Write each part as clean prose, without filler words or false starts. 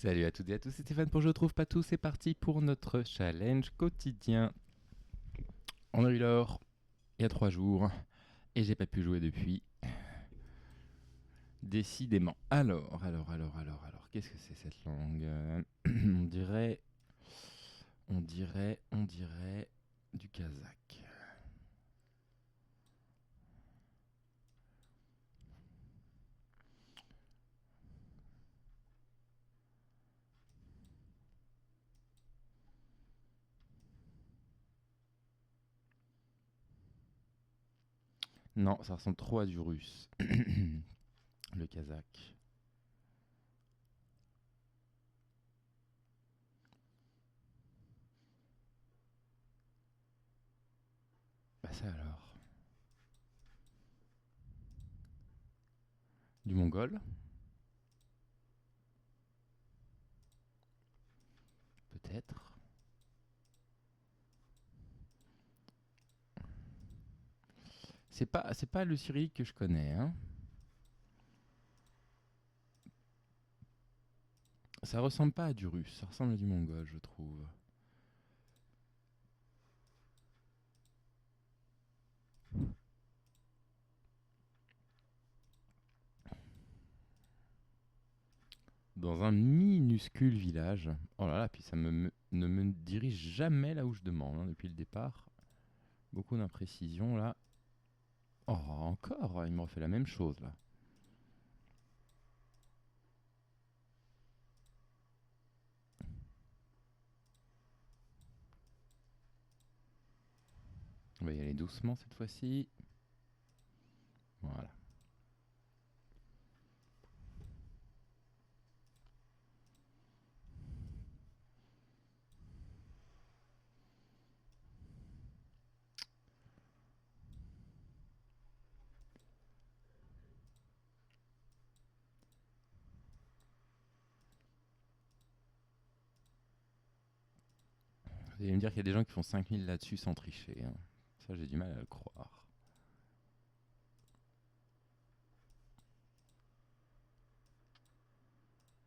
Salut à toutes et à tous, c'est Stéphane pour Je trouve pas tout. C'est parti pour notre challenge quotidien. On a eu l'or il y a 3 jours et j'ai pas pu jouer depuis. Décidément. Alors, qu'est-ce que c'est cette langue On dirait. On dirait du kazakh. Non, ça ressemble trop à du russe. Le kazakh. Bah ça alors. Du mongol, peut-être. C'est pas le cyrillique que je connais, hein. Ça ressemble pas à du russe, ça ressemble à du mongol, je trouve. Dans un minuscule village. Oh là là, puis ça ne me dirige jamais là où je demande, hein, depuis le départ. Beaucoup d'imprécisions là. Oh, encore, il me refait la même chose là. On va y aller doucement cette fois-ci. Voilà. Vous allez me dire qu'il y a des gens qui font 5000 là-dessus sans tricher, hein. Ça, j'ai du mal à le croire.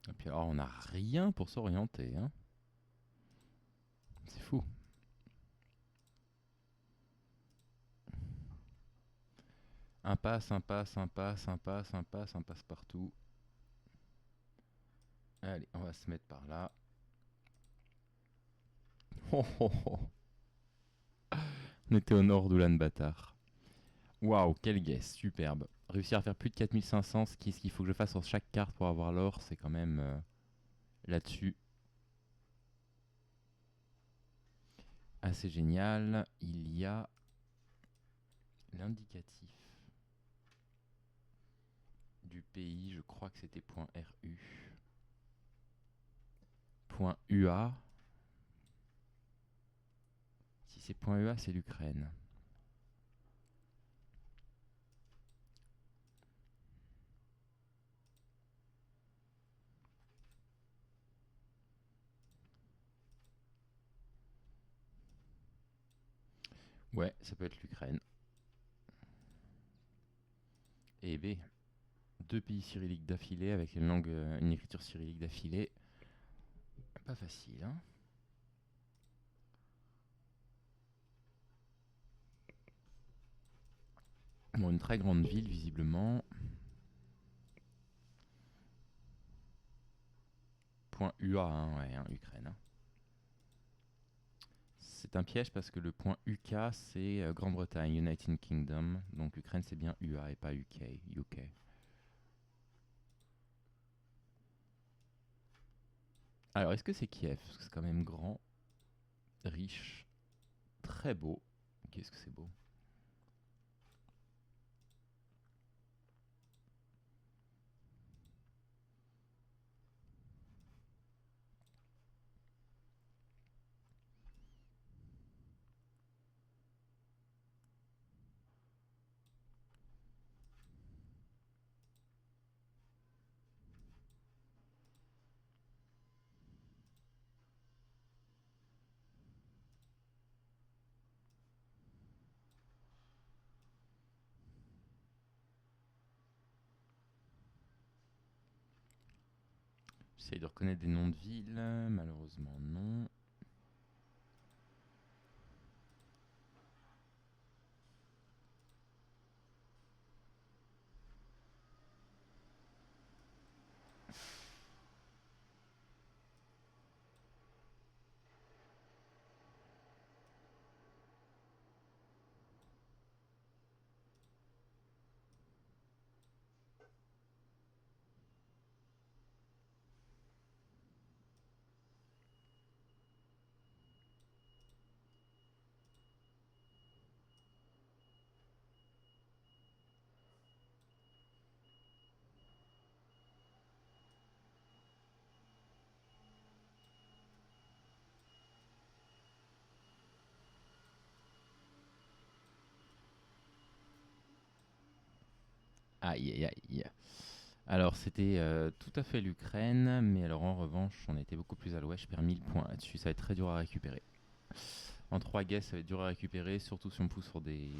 Et puis alors, on n'a rien pour s'orienter, hein. C'est fou. Impasse partout. Allez, on va se mettre par là. Oh, oh, oh. On était au nord d'Oulan-Batar. Waouh, quel guess, superbe. Réussir à faire plus de 4500, ce qu'il faut que je fasse sur chaque carte pour avoir l'or, c'est quand même là-dessus assez génial. Il y a l'indicatif du pays, je crois que c'était .ru. .ua. Si c'est .ua, c'est l'Ukraine. Ouais, ça peut être l'Ukraine. Et B, deux pays cyrilliques d'affilée avec une écriture cyrillique d'affilée. Pas facile, hein. Bon, une très grande ville, visiblement. .ua, hein, ouais, hein, Ukraine. Hein. C'est un piège parce que le point UK, c'est Grande-Bretagne, United Kingdom. Donc Ukraine, c'est bien UA et pas UK. UK. Alors, est-ce que c'est Kiev? Parce que c'est quand même grand, riche, très beau. Qu'est-ce que c'est beau? J'essaye de reconnaître des noms de villes. Malheureusement, non. Aïe aïe aïe. Alors c'était tout à fait l'Ukraine, mais alors en revanche on était beaucoup plus à l'ouest, je perds 1000 points là-dessus, ça va être très dur à récupérer. En 3 guesses ça va être dur à récupérer, surtout si on pousse sur des...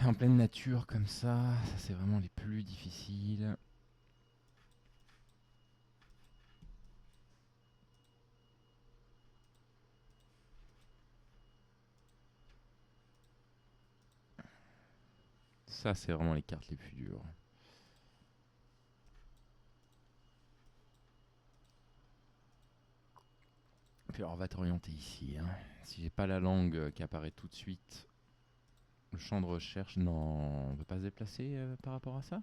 En pleine nature comme ça c'est vraiment les plus difficiles. Ça c'est vraiment les cartes les plus dures. Puis alors on va t'orienter ici. Hein. Si j'ai pas la langue qui apparaît tout de suite, le champ de recherche, non, on peut pas se déplacer par rapport à ça.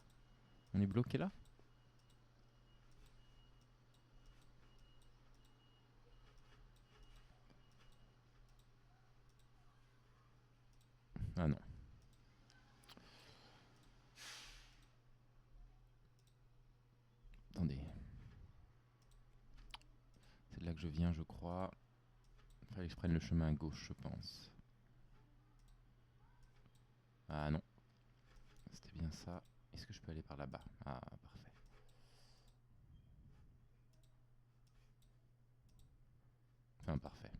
On est bloqué là. Ah non. Attendez. C'est de là que je viens je crois. Fallait que je prenne le chemin à gauche je pense. Ah non. C'était bien ça. Est-ce que je peux aller par là-bas? Ah parfait. Enfin parfait.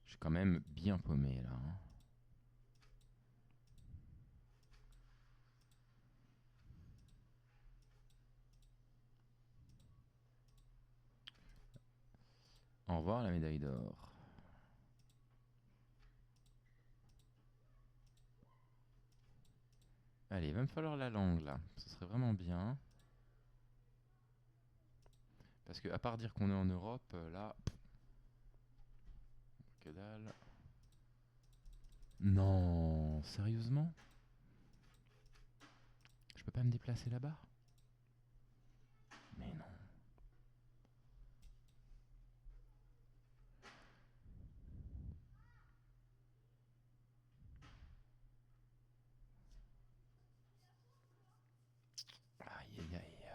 Je suis quand même bien paumé là. Hein. Au revoir la médaille d'or. Allez, il va me falloir la langue là. Ce serait vraiment bien. Parce que à part dire qu'on est en Europe, là... Que dalle. Non, sérieusement? Je peux pas me déplacer là-bas? Mais non. Aïe aïe aïe.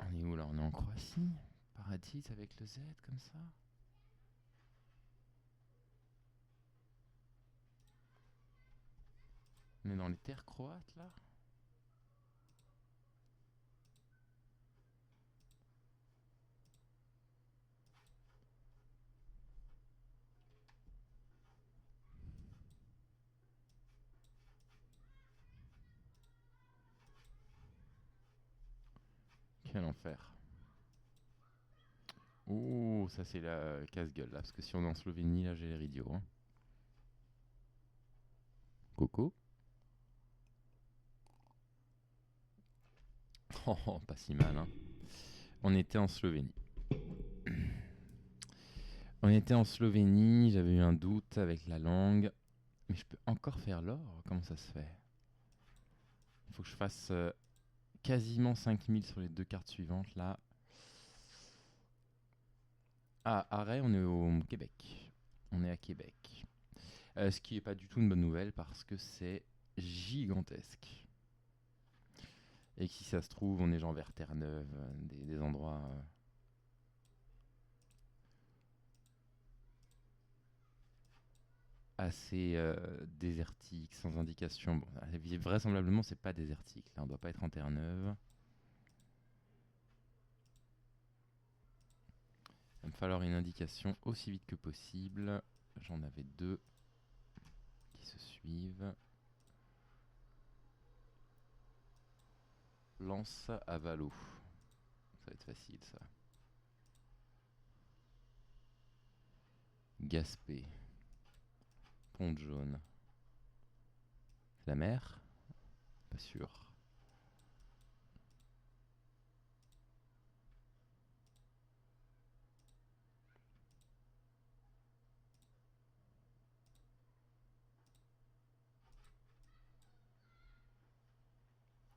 On est où là? On est en Croatie? Paradis avec le Z comme ça? On est dans les terres croates là? Quel enfer. Oh, ça c'est la casse-gueule là, parce que si on est en Slovénie, là j'ai l'air idiot. Hein. Coco. Oh, pas si mal. Hein. On était en Slovénie. On était en Slovénie, j'avais eu un doute avec la langue. Mais je peux encore faire l'or? Comment ça se fait? Il faut que je fasse quasiment 5000 sur les deux cartes suivantes là. Ah, arrêt, on est au Québec. On est à Québec. Ce qui n'est pas du tout une bonne nouvelle parce que c'est gigantesque. Et que si ça se trouve, on est genre vers Terre-Neuve, des endroits assez désertiques, sans indication. Bon, vraisemblablement, c'est pas désertique. Là, on doit pas être en Terre-Neuve. Il va me falloir une indication aussi vite que possible. J'en avais deux. qui se suivent. Lance à Valo. Ça va être facile ça. Gaspé. Pont jaune. La mer? Pas sûr.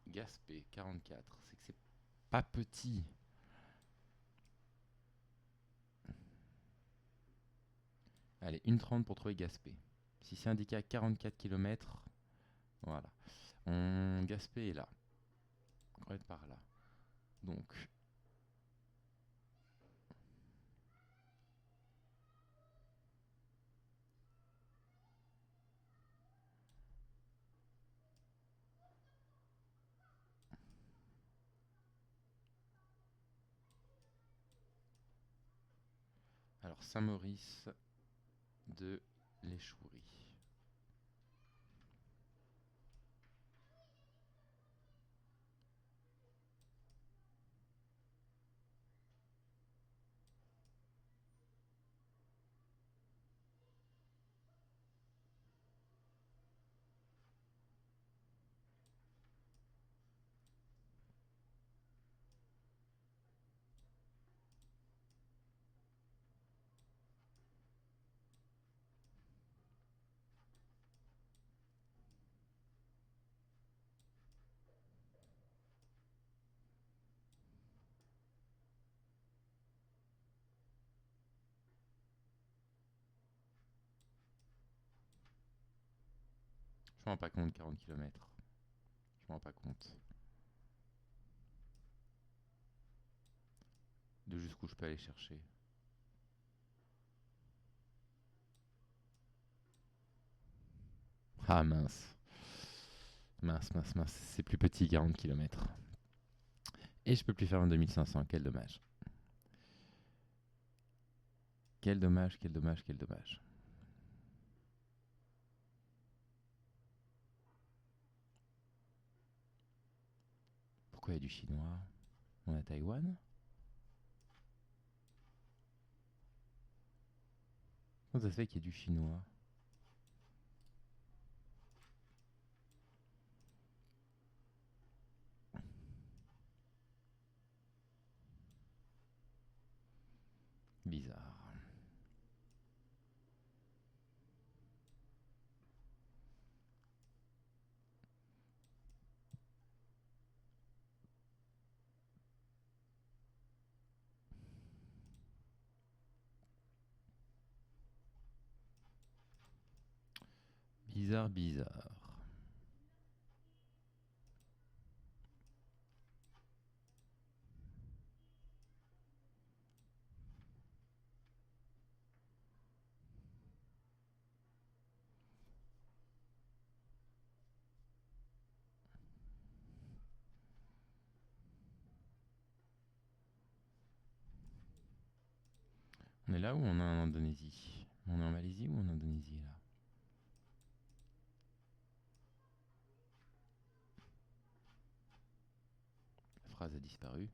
Gaspé, 44. C'est que c'est pas petit. Allez, 1,30 pour trouver Gaspé. Si c'est indiqué à 44 km, voilà. Gaspé est là. On va être par là. Donc, alors Saint-Maurice de l'Échouerie. Je m'en rends pas compte, 40 km. Je m'en rends pas compte. De jusqu'où je peux aller chercher. Ah mince. Mince, mince, mince. C'est plus petit, 40 km. Et je peux plus faire un 2500. Quel dommage. Quel dommage, quel dommage, quel dommage. Pourquoi il y a du chinois? On a Taïwan? Comment ça se fait qu'il y ait du chinois? Bizarre. Bizarre, bizarre. On est là ou on est en Indonésie? On est en Malaisie ou en Indonésie là? La phrase a disparu.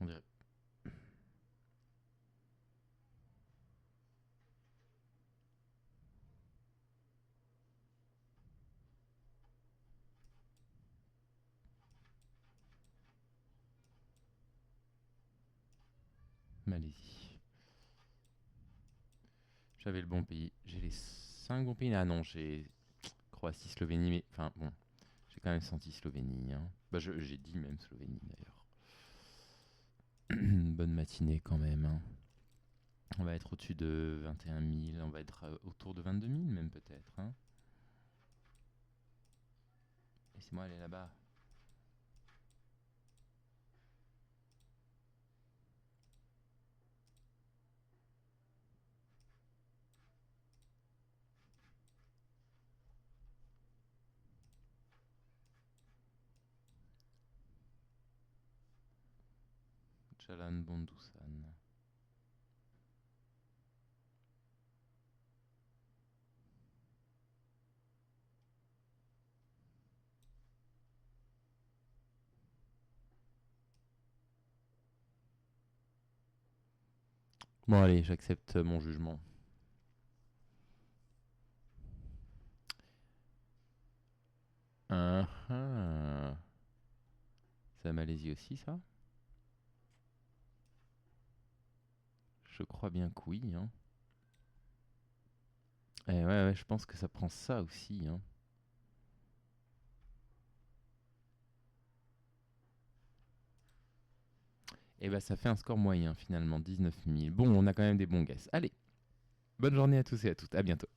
On dirait. Malaisie. J'avais le bon pays. J'ai les 5 bons pays. Ah non, j'ai Croatie, Slovénie, mais. Enfin bon. J'ai quand même senti Slovénie. Hein. Bah, j'ai dit même Slovénie d'ailleurs. Bonne matinée quand même. Hein. On va être au-dessus de 21 000. On va être autour de 22 000 même peut-être. Hein. Laissez-moi aller là-bas. Chalan Bondousan. Bon allez, j'accepte mon jugement. C'est la Malaisie aussi, ça? Je crois bien que oui. Hein. Eh ouais, je pense que ça prend ça aussi. Hein. Et bah ça fait un score moyen finalement, 19 000. Bon, on a quand même des bons guesses. Allez, bonne journée à tous et à toutes. À bientôt.